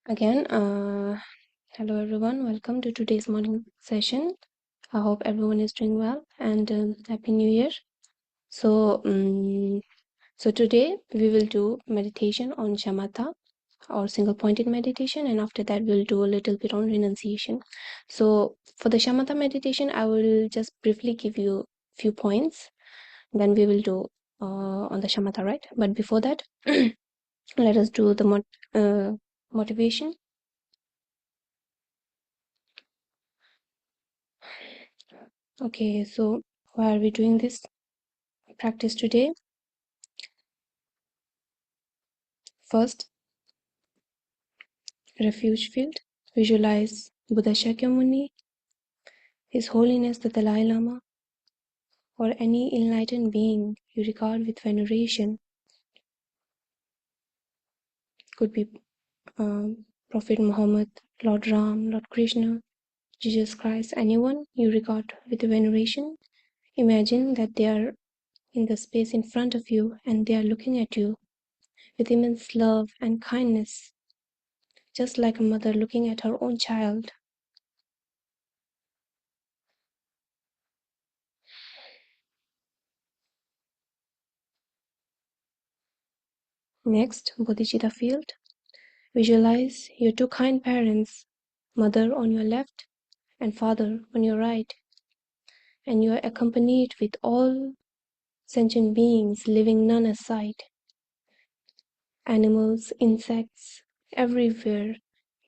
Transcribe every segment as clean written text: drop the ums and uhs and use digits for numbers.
Again, hello everyone. Welcome to today's morning session. I hope everyone is doing well and Happy New Year. So, today we will do meditation on Shamatha or single-pointed meditation, and after that we'll do a little bit on renunciation. So, for the Shamatha meditation, I will just briefly give you a few points. Then we will do on the Shamatha, right? But before that, let us do the motivation. Okay, so why are we doing this practice today? First, refuge field. Visualize Buddha Shakyamuni, His Holiness the Dalai Lama, or any enlightened being you regard with veneration. Could be Prophet Muhammad, Lord Ram, Lord Krishna, Jesus Christ, anyone you regard with veneration. Imagine that they are in the space in front of you and they are looking at you with immense love and kindness, just like a mother looking at her own child. Next, bodhicitta field. Visualize your two kind parents, mother on your left and father on your right, and you are accompanied with all sentient beings, living none aside. Animals, insects, everywhere,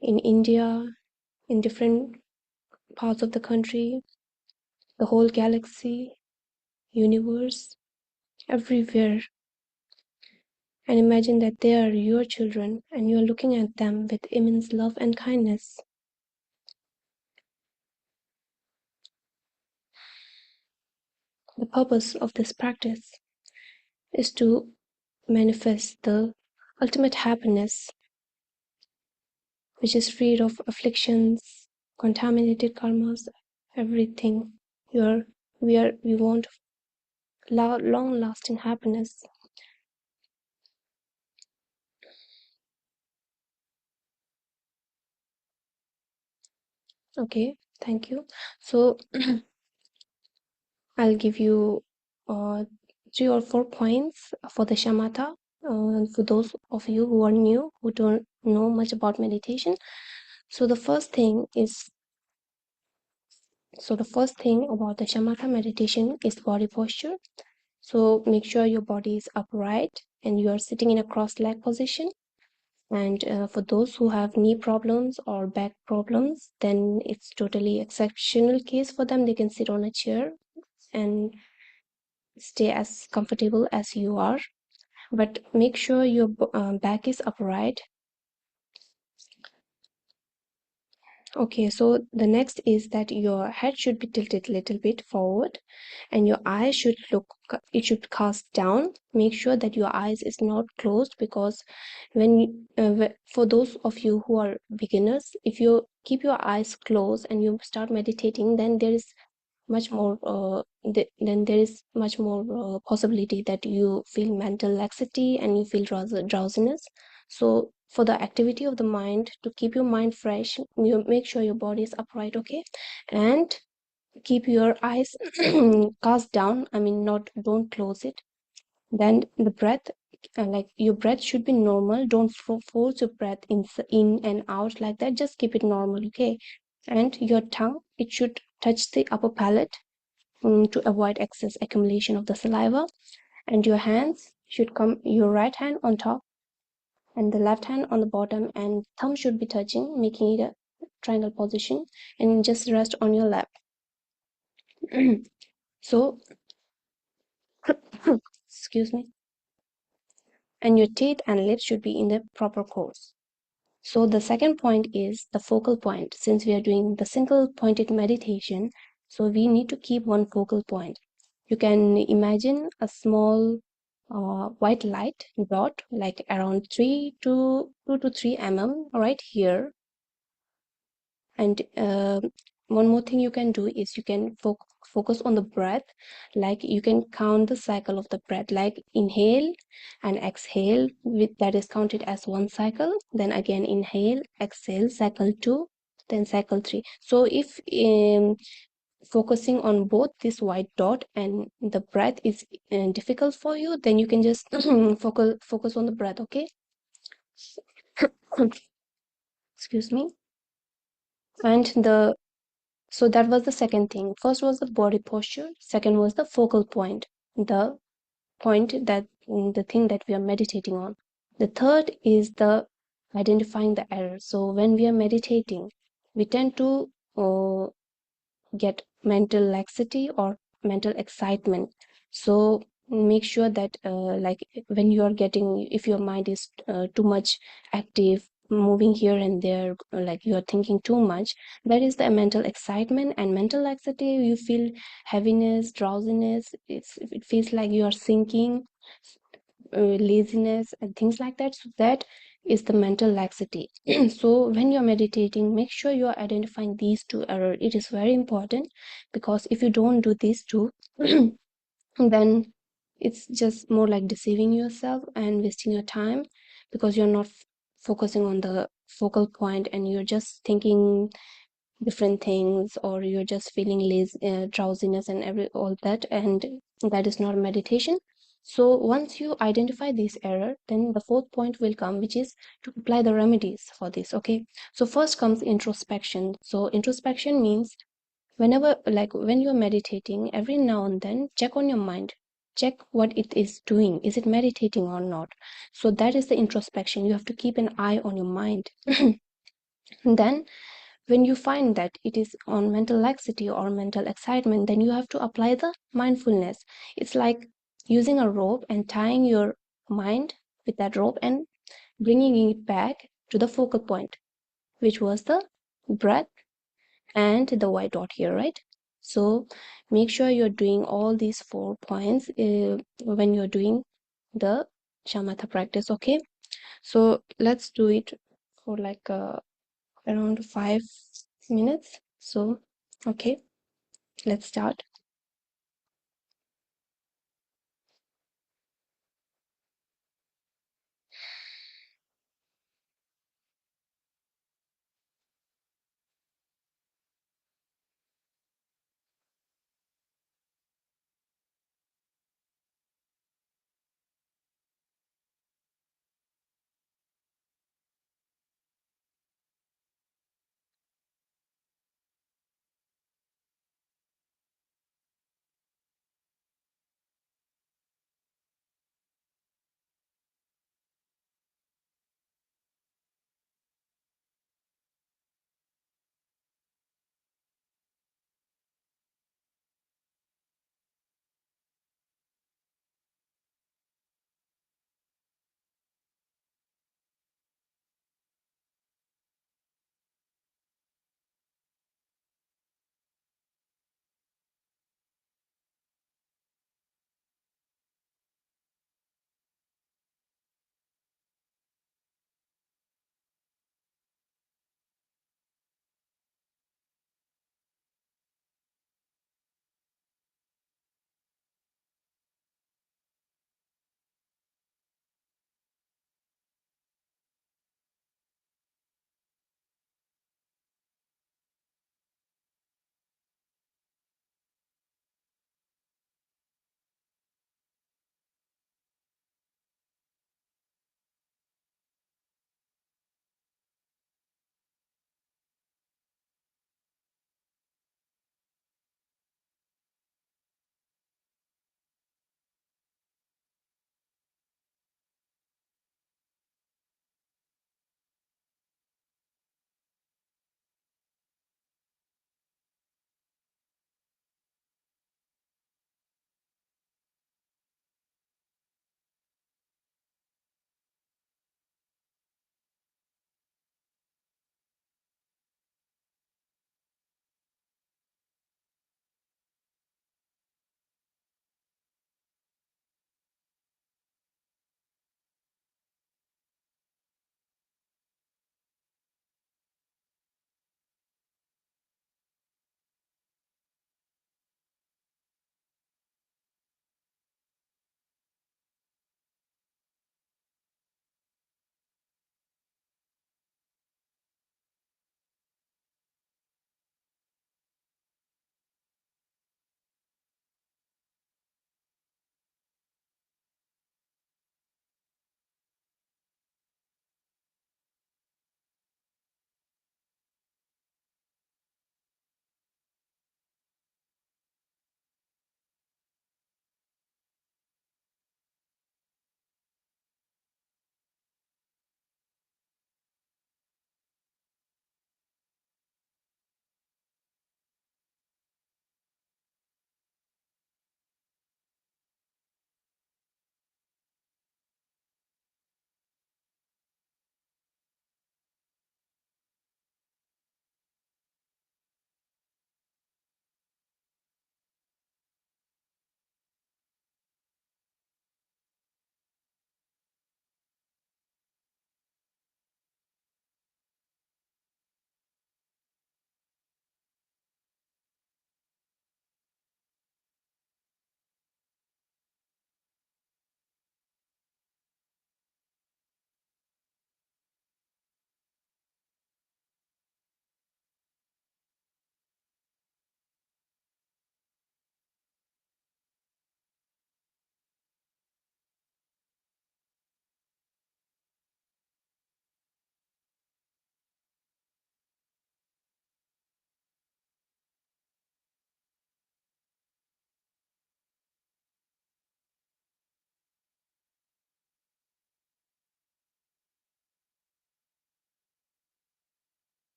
in India, in different parts of the country, the whole galaxy, universe, everywhere. And imagine that they are your children and you are looking at them with immense love and kindness. The purpose of this practice is to manifest the ultimate happiness, which is freed of afflictions, contaminated karmas, everything. We want long-lasting happiness. Okay, thank you. So I'll give you 3 or 4 points for the shamatha. For those of you who are new, who don't know much about meditation. So the first thing about the shamatha meditation is body posture. So make sure your body is upright and you are sitting in a cross-leg position. And for those who have knee problems or back problems, then it's totally exceptional case for them. They can sit on a chair and stay as comfortable as you are. But make sure your back is upright. Okay, so the next is that your head should be tilted a little bit forward and your eyes should cast down. Make sure that your eyes is not closed, because for those of you who are beginners, if you keep your eyes closed and you start meditating, then there is much more possibility that you feel mental laxity and you feel drowsiness. So for the activity of the mind, to keep your mind fresh, you make sure your body is upright, okay, and keep your eyes cast down. I mean, don't close it. Then the breath, like your breath should be normal. Don't force your breath in and out like that. Just keep it normal, okay. And your tongue, it should touch the upper palate to avoid excess accumulation of the saliva. And your hands should come, your right hand on top and the left hand on the bottom, and thumb should be touching, making it a triangle position, and just rest on your lap. So excuse me, and your teeth and lips should be in the proper course. So the second point is the focal point. Since we are doing the single pointed meditation, so we need to keep one focal point. You can imagine a small white light dot, like around 2 to 3 mm right here. And one more thing you can do is you can focus on the breath. Like you can count the cycle of the breath, like inhale and exhale, with that is counted as one cycle. Then again inhale, exhale, cycle 2, then cycle 3. So if focusing on both this white dot and the breath is difficult for you, then you can just focus on the breath. Okay. Excuse me. And the so that was the second thing. First was the body posture, second was the focal point, the point that the thing that we are meditating on. The third is the identifying the error. So when we are meditating, we tend to get mental laxity or mental excitement. So make sure that like when you are getting, if your mind is too much active, moving here and there, like you are thinking too much, that is the mental excitement. And mental laxity, you feel heaviness, drowsiness, it feels like you are sinking, laziness and things like that. So that is the mental laxity. So when you're meditating, make sure you are identifying these two errors. It is very important, because if you don't do these two then it's just more like deceiving yourself and wasting your time, because you're not focusing on the focal point and you're just thinking different things, or you're just feeling lazy, drowsiness and every all that, and that is not meditation. So once you identify this error, then the fourth point will come, which is to apply the remedies for this. Okay, so first comes introspection. So introspection means whenever, like when you're meditating, every now and then check on your mind, check what it is doing, is it meditating or not. So that is the introspection. You have to keep an eye on your mind. Then when you find that it is on mental laxity or mental excitement, then you have to apply the mindfulness. It's like using a rope and tying your mind with that rope and bringing it back to the focal point, which was the breath and the white dot here, right? So make sure you're doing all these 4 points when you're doing the shamatha practice. Okay, so let's do it for like around 5 minutes. So, okay, let's start.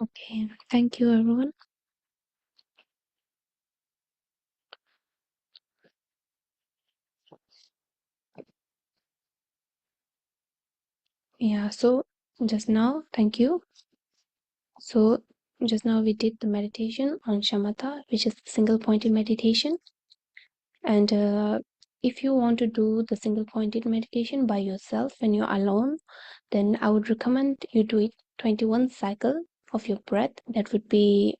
Okay, thank you, everyone. Yeah, so just now, thank you. So just now we did the meditation on Shamatha, which is single pointed meditation. And if you want to do the single pointed meditation by yourself when you're alone, then I would recommend you do it 21 cycle of your breath. That would be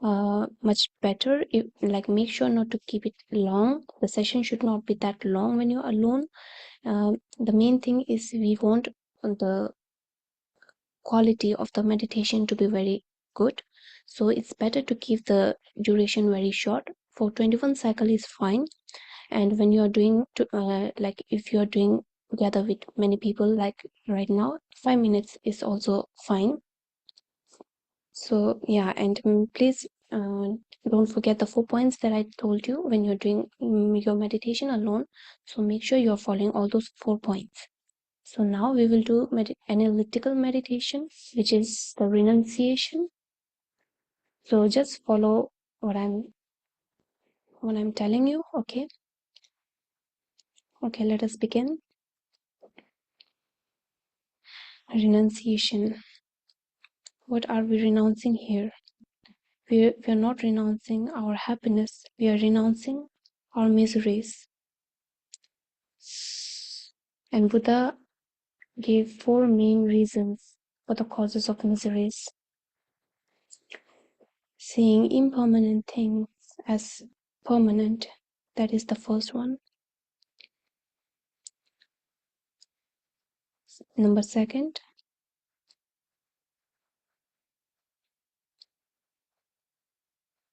much better. If, like, make sure not to keep it long. The session should not be that long when you're alone. The main thing is we want the quality of the meditation to be very good, so it's better to keep the duration very short. For 21 cycle is fine. And when you're doing like if you're doing together with many people, like right now, 5 minutes is also fine. So yeah, and please don't forget the 4 points that I told you when you're doing your meditation alone. So make sure you're following all those 4 points. So now we will do analytical meditation, which is the renunciation. So just follow what I'm telling you. Okay. Okay, let us begin. Renunciation. What are we renouncing here? We are not renouncing our happiness. We are renouncing our miseries. And Buddha gave 4 main reasons for the causes of miseries. Seeing impermanent things as permanent. That is the first one. Number second,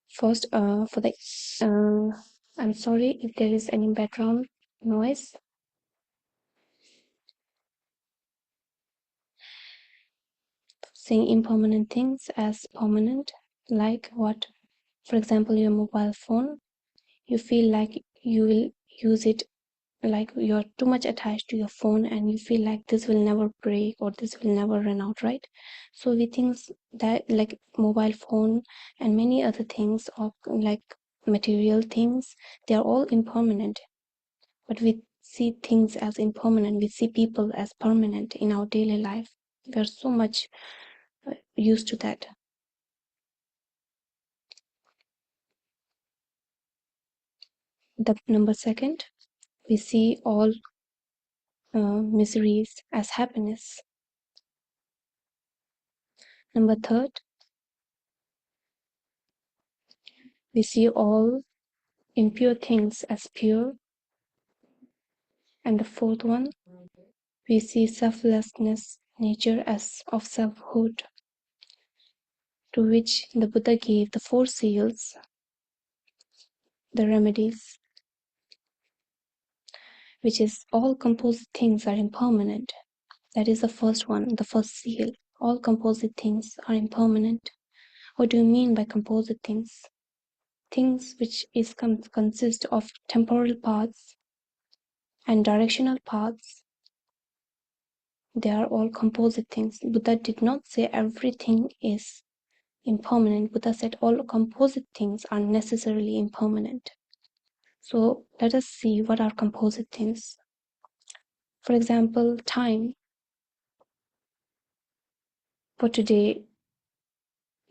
first, for the I'm sorry if there is any background noise. Seeing impermanent things as permanent, like what? For example, your mobile phone. You feel like you will use it, like you're too much attached to your phone, and you feel like this will never break or this will never run out, right? So we think that, like mobile phone and many other things, or like material things, they are all impermanent. But we see things as impermanent. We see people as permanent in our daily life. We are so much used to that. The number second, we see all miseries as happiness. Number third, we see all impure things as pure. And the fourth one, we see selflessness, nature as of selfhood, to which the Buddha gave the 4 seals, the remedies, which is all composite things are impermanent. That is the first one, the first seal. All composite things are impermanent. What do you mean by composite things? Things which is consist of temporal parts and directional parts. They are all composite things. Buddha did not say everything is impermanent. Buddha said all composite things are necessarily impermanent. So let us see what are composite things. For example, time. For today,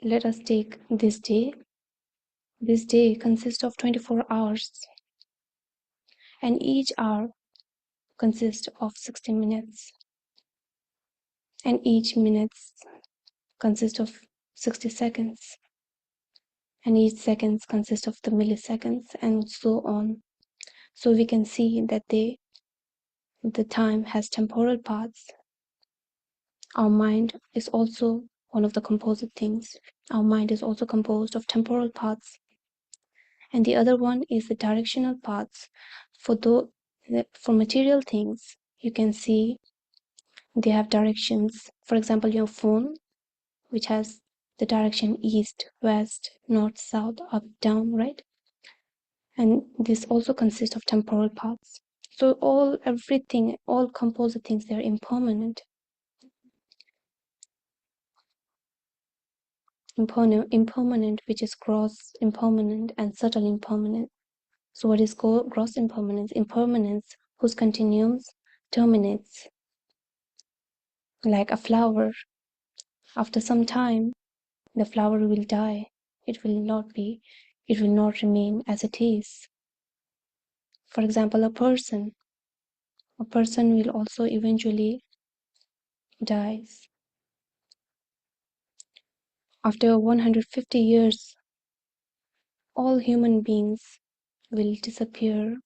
let us take this day. This day consists of 24 hours, and each hour consists of 60 minutes, and each minute consists of 60 seconds, and each seconds consists of the milliseconds, and so on. So we can see that the time has temporal parts. Our mind is also one of the composite things. Our mind is also composed of temporal parts. And the other one is the directional parts. For material things, you can see they have directions. For example, your phone, which has the direction east, west, north, south, up, down, right? And this also consists of temporal parts. So everything, all composite things, they're impermanent. impermanent, which is gross impermanent, and subtle impermanent. So what is gross impermanence? Impermanence whose continuums terminates, like a flower. After some time, the flower will die. It will not remain as it is. For example, a person will also eventually dies. After 150 years, all human beings will disappear.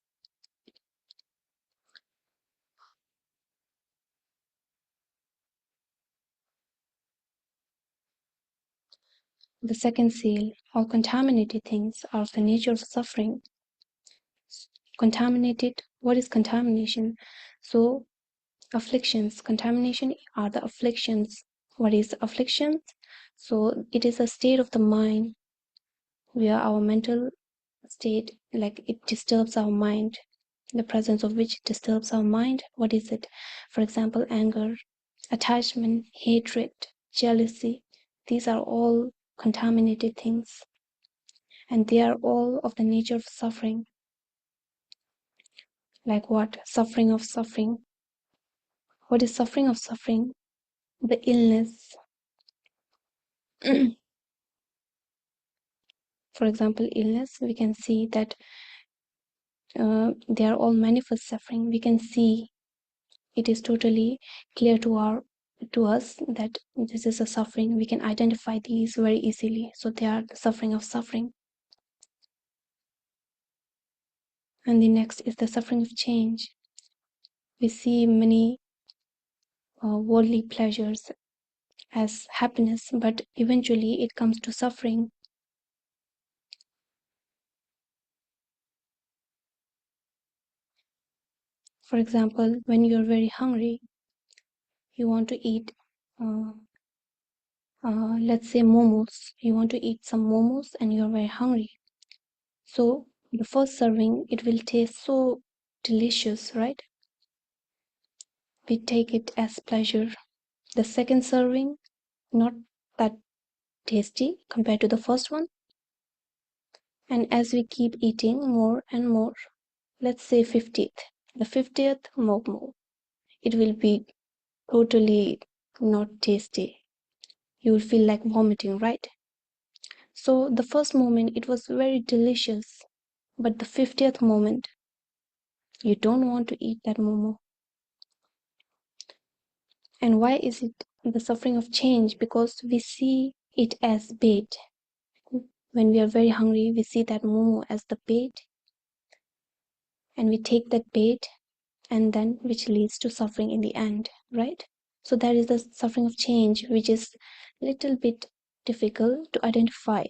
The second seal, all contaminated things are of the nature of suffering. Contaminated, what is contamination? So, afflictions, contamination are the afflictions. What is afflictions? So, it is a state of the mind where our mental state, like it disturbs our mind, the presence of which disturbs our mind. What is it? For example, anger, attachment, hatred, jealousy. These are all contaminated things, and they are all of the nature of suffering. Like what? Suffering of suffering. What is suffering of suffering? The illness. For example, illness, we can see that they are all manifest suffering. We can see it is totally clear to us that this is a suffering. We can identify these very easily. So they are the suffering of suffering. And the next is the suffering of change. We see many worldly pleasures as happiness, but eventually it comes to suffering. For example, when you're very hungry, you want to eat, let's say momos. You want to eat some momos and you're very hungry. So the first serving, it will taste so delicious, right? We take it as pleasure. The second serving, not that tasty compared to the first one. And as we keep eating more and more, let's say 50th, the 50th momo, it will be totally not tasty. You will feel like vomiting, right? So the first moment, it was very delicious, but the 50th moment, you don't want to eat that momo. And why is it the suffering of change? Because we see it as bait. When we are very hungry, we see that momo as the bait, and we take that bait, and then which leads to suffering in the end, right? So that is the suffering of change, which is a little bit difficult to identify.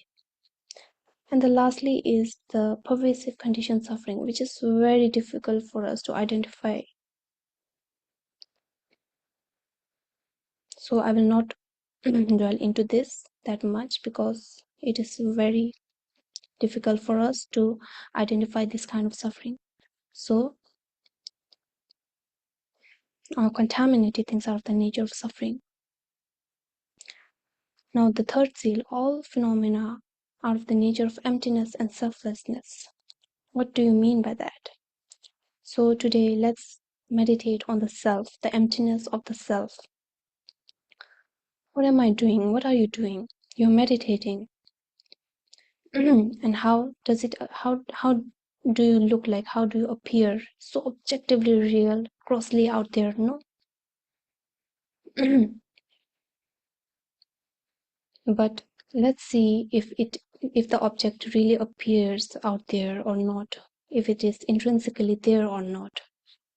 And the lastly is the pervasive condition suffering, which is very difficult for us to identify. So I will not dwell into this that much because it is very difficult for us to identify this kind of suffering. So contaminated things are of the nature of suffering. Now the third seal, all phenomena are of the nature of emptiness and selflessness. What do you mean by that? So today let's meditate on the self, the emptiness of the self. What am I doing? What are you doing? You're meditating. And how does it, how do you look like? How do you appear? So objectively real, grossly out there, no? But let's see if the object really appears out there or not, if it is intrinsically there or not.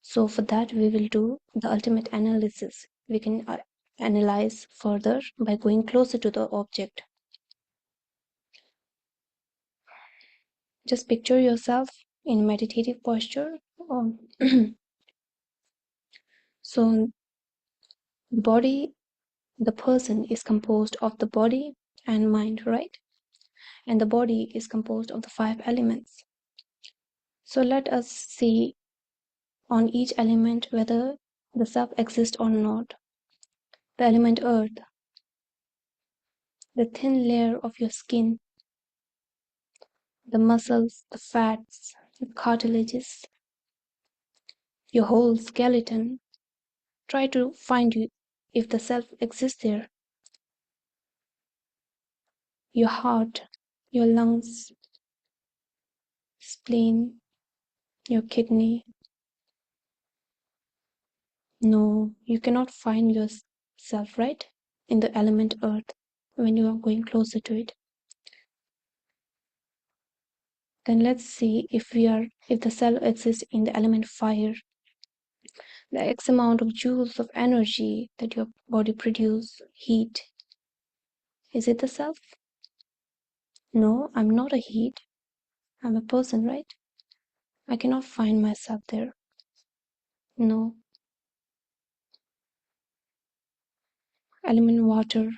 So for that we will do the ultimate analysis. We can analyze further by going closer to the object. Just picture yourself in meditative posture. So the body, the person is composed of the body and mind, right? And the body is composed of the 5 elements. So let us see on each element whether the self exists or not. The element earth. the thin layer of your skin, the muscles, the fats, the cartilages, your whole skeleton. Try to find you if the self exists there. Your heart, your lungs, spleen, your kidney. No, you cannot find yourself, right? In the element earth when you are going closer to it. Then let's see if the cell exists in the element fire. The X amount of joules of energy that your body produces, heat. Is it the self? No, I'm not a heat. I'm a person, right? I cannot find myself there. No. Element water.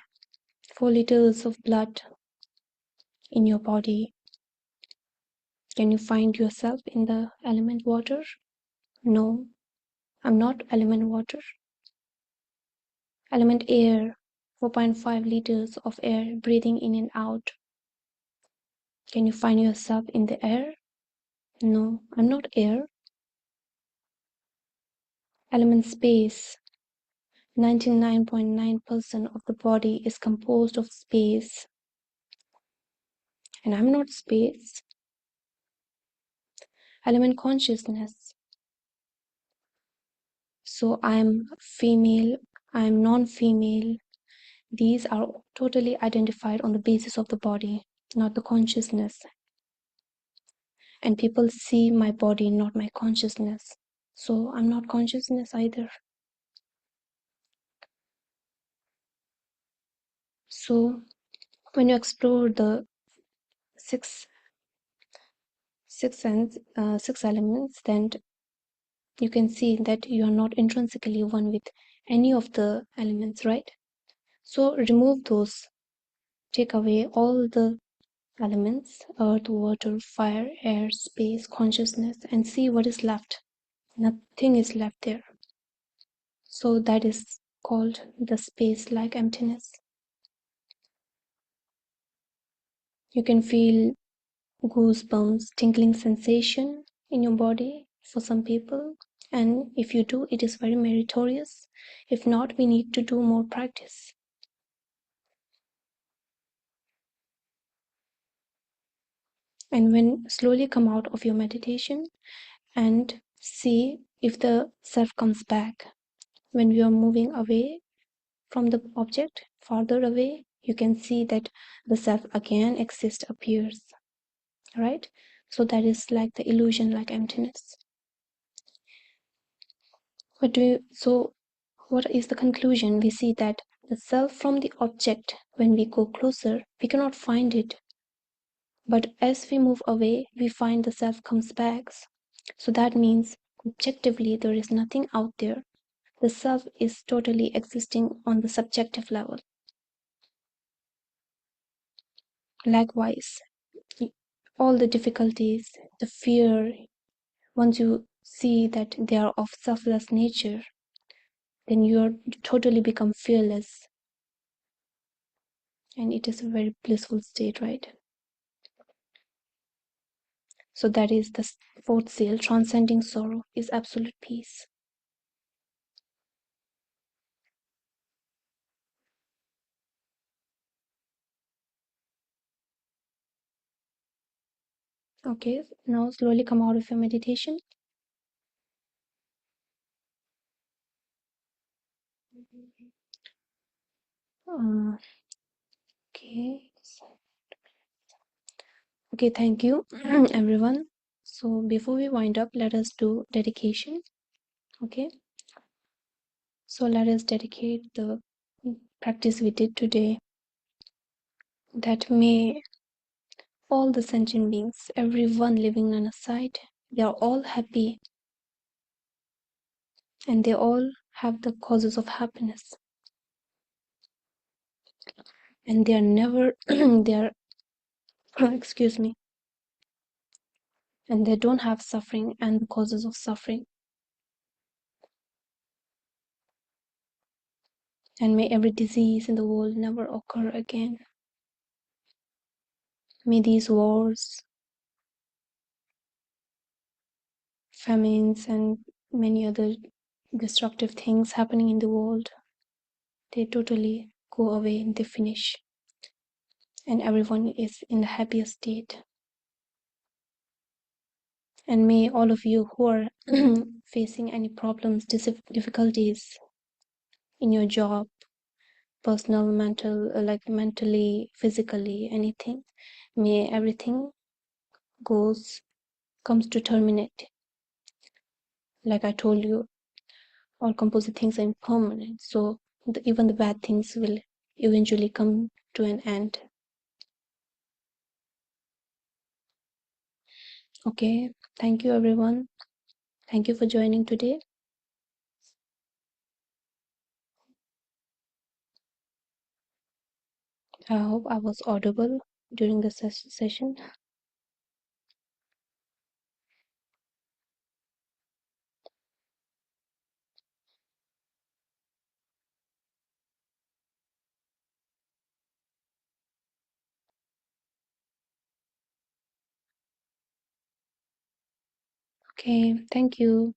4 liters of blood in your body. Can you find yourself in the element water? No, I'm not element water. Element air. 4.5 liters of air breathing in and out. Can you find yourself in the air? No, I'm not air. Element space. 99.9% of the body is composed of space. And I'm not space. Element consciousness. So I'm female, I'm non-female. These are totally identified on the basis of the body, not the consciousness. And people see my body, not my consciousness. So I'm not consciousness either. So when you explore the six elements, then you can see that you are not intrinsically one with any of the elements, right? So remove those, take away all the elements, earth, water, fire, air, space, consciousness, and see what is left. Nothing is left there. So that is called the space-like emptiness. You can feel goosebumps, tingling sensation in your body for some people. And if you do, it is very meritorious. If not, we need to do more practice. And when slowly come out of your meditation and see if the self comes back. When we are moving away from the object, farther away, you can see that the self again exists, appears, right? So that is like the illusion, like emptiness. So what is the conclusion? We see that the self from the object, when we go closer, we cannot find it. But as we move away, we find the self comes back. So that means objectively there is nothing out there. The self is totally existing on the subjective level. Likewise, all the difficulties, the fear, once you see that they are of selfless nature, then you totally become fearless. And it is a very blissful state, right? So that is the fourth seal, transcending sorrow is absolute peace. Okay, now slowly come out of your meditation. Okay. Okay, thank you, everyone. So before we wind up, let us do dedication. Okay. So let us dedicate the practice we did today, that may all the sentient beings, everyone living on a site, they are all happy and they all have the causes of happiness. And they are never, they are, excuse me, and they don't have suffering and the causes of suffering. And may every disease in the world never occur again. May these wars, famines, and many other destructive things happening in the world, they totally go away and they finish, and everyone is in the happiest state. And may all of you who are facing any problems, difficulties in your job, personal, mental, like mentally, physically, anything, may everything comes to terminate. Like I told you, all composite things are impermanent, so even the bad things will eventually come to an end. Okay, thank you everyone. Thank you for joining today. I hope I was audible during the session. Okay, thank you.